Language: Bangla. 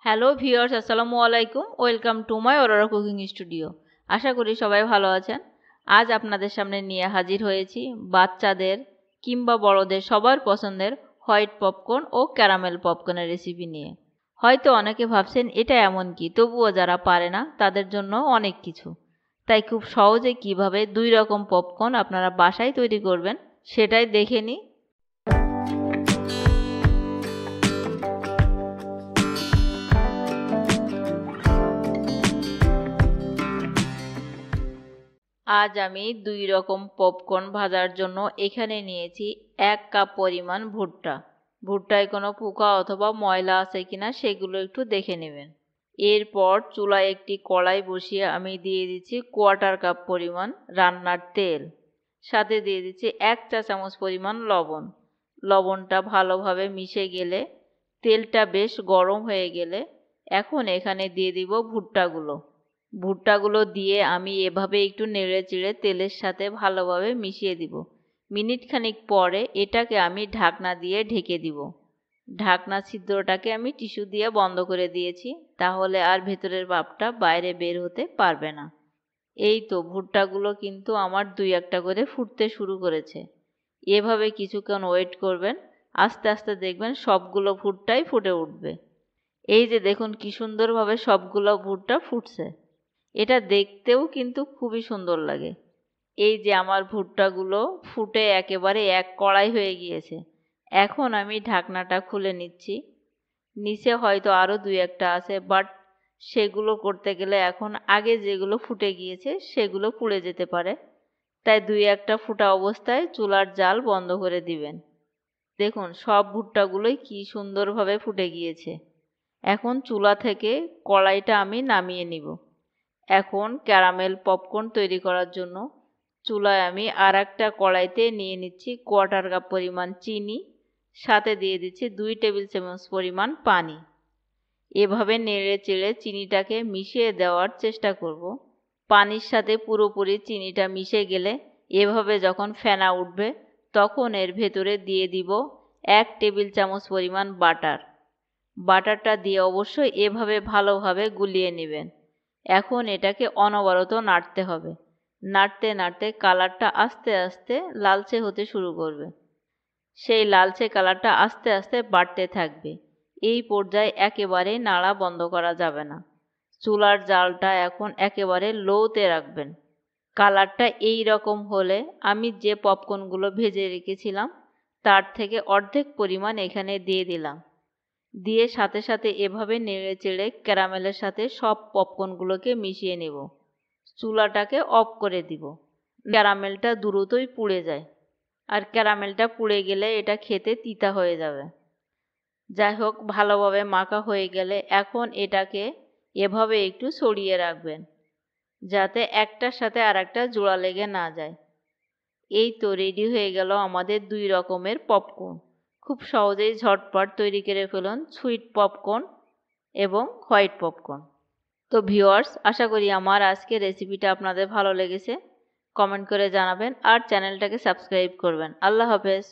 হ্যালো ভিউয়ার্স, আসসালামু আলাইকুম। Welcome to my Aurora cooking studio. আশা করি সবাই ভালো আছেন। আজ আপনাদের সামনে নিয়ে হাজির হয়েছি বাচ্চাদের কিংবা বড়দের সবার পছন্দের হোয়াইট পপকর্ন ও ক্যারামেল পপকর্নের রেসিপি নিয়ে। হয়তো অনেকে ভাবছেন এটা এমন কি, তবুও যারা পারে না তাদের জন্য অনেক কিছু। তাই খুব সহজে কিভাবে দুই রকম পপকর্ন আপনারা বাসায় তৈরি করবেন সেটাই দেখে নিই। আজ আমি দুই রকম পপকর্ন ভাজার জন্য এখানে নিয়েছি 1 কাপ পরিমাণ ভুট্টা। ভুট্টায় কোনো পোকা অথবা ময়লা আছে কিনা সেগুলো একটু দেখে নেবেন। এরপর চুলায় একটি কড়াই বসিয়ে আমি দিয়ে দিচ্ছি 1/4 কাপ পরিমাণ রান্নার তেল। সাথে দিয়ে দিচ্ছি 1 চা চামচ পরিমাণ লবণ। লবণটা ভালোভাবে মিশে গেলে, তেলটা বেশ গরম হয়ে গেলে এখন এখানে দিয়ে দিব ভুট্টাগুলো দিয়ে আমি এভাবে একটু নেড়ে চেড়ে তেলের সাথে ভালোভাবে মিশিয়ে দিব। মিনিট খানিক পরে এটাকে আমি ঢাকনা দিয়ে ঢেকে দিব। ঢাকনা ছিদ্রটাকে আমি টিস্যু দিয়ে বন্ধ করে দিয়েছি, তাহলে আর ভেতরের ভাপটা বাইরে বের হতে পারবে না। এই তো ভুট্টাগুলো কিন্তু আমার 2-1টা করে ফুটতে শুরু করেছে। এভাবে কিছুক্ষণ ওয়েট করবেন, আস্তে আস্তে দেখবেন সবগুলো ভুট্টাই ফুটে উঠবে। এই যে দেখুন কি সুন্দরভাবে সবগুলো ভুট্টা ফুটছে। এটা দেখতেও কিন্তু খুবই সুন্দর লাগে। এই যে আমার ভুট্টাগুলো ফুটে একেবারে এক কড়াই হয়ে গিয়েছে। এখন আমি ঢাকনাটা খুলে নিচ্ছি। নিচে হয়তো আরও 2-1টা আছে, বাট সেগুলো করতে গেলে এখন আগে যেগুলো ফুটে গিয়েছে সেগুলো পুড়ে যেতে পারে। তাই 2-1টা ফুটা অবস্থায় চুলার জাল বন্ধ করে দিবেন। দেখুন সব ভুট্টাগুলোই কি সুন্দরভাবে ফুটে গিয়েছে। এখন চুলা থেকে কড়াইটা আমি নামিয়ে নিব। এখন ক্যারামেল পপকর্ন তৈরি করার জন্য চুলায় আমি আরেকটা কড়াইতে নিয়ে নিচ্ছি 1/4 কাপ পরিমাণ চিনি, সাথে দিয়ে দিচ্ছি 2 টেবিল চামচ পরিমাণ পানি। এভাবে নেড়ে চেড়ে চিনিটাকে মিশিয়ে দেওয়ার চেষ্টা করব। পানির সাথে পুরোপুরি চিনিটা মিশে গেলে এভাবে যখন ফেনা উঠবে তখন এর ভেতরে দিয়ে দিব 1 টেবিল চামচ পরিমাণ বাটারটা দিয়ে অবশ্যই এভাবে ভালোভাবে গুলিয়ে নেবেন। এখন এটাকে অনবরত নাড়তে হবে। নাড়তে নাড়তে কালারটা আস্তে আস্তে লালচে হতে শুরু করবে। সেই লালচে কালারটা আস্তে আস্তে বাড়তে থাকবে। এই পর্যায়ে একেবারে নাড়া বন্ধ করা যাবে না। চুলার জালটা এখন একেবারে লোতে রাখবেন। কালারটা এই রকম হলে আমি যে পপকর্নগুলো ভেজে রেখেছিলাম তার থেকে অর্ধেক পরিমাণ এখানে দিয়ে দিলাম। দিয়ে সাথে সাথে এভাবে নেড়ে চেড়ে ক্যারামেলের সাথে সব পপকর্নগুলোকে মিশিয়ে নেব। চুলাটাকে অফ করে দিব। ক্যারামেলটা দ্রুতই পুড়ে যায়, আর ক্যারামেলটা পুড়ে গেলে এটা খেতে তিতা হয়ে যাবে। যাই হোক, ভালোভাবে মাখা হয়ে গেলে এখন এটাকে এভাবে একটু ছড়িয়ে রাখবেন, যাতে একটার সাথে আরেকটা জোড়া লেগে না যায়। এই তো রেডি হয়ে গেল আমাদের 2 রকমের পপকর্ন। খুব সহজেই ঝটপট তৈরি করে ফেলুন সুইট পপকর্ন এবং হোয়াইট পপকর্ন। তো ভিউয়ার্স, আশা করি আমার আজকের রেসিপিটা আপনাদের ভালো লেগেছে। কমেন্ট করে জানাবেন আর চ্যানেলটাকে সাবস্ক্রাইব করবেন। আল্লাহ হাফেজ।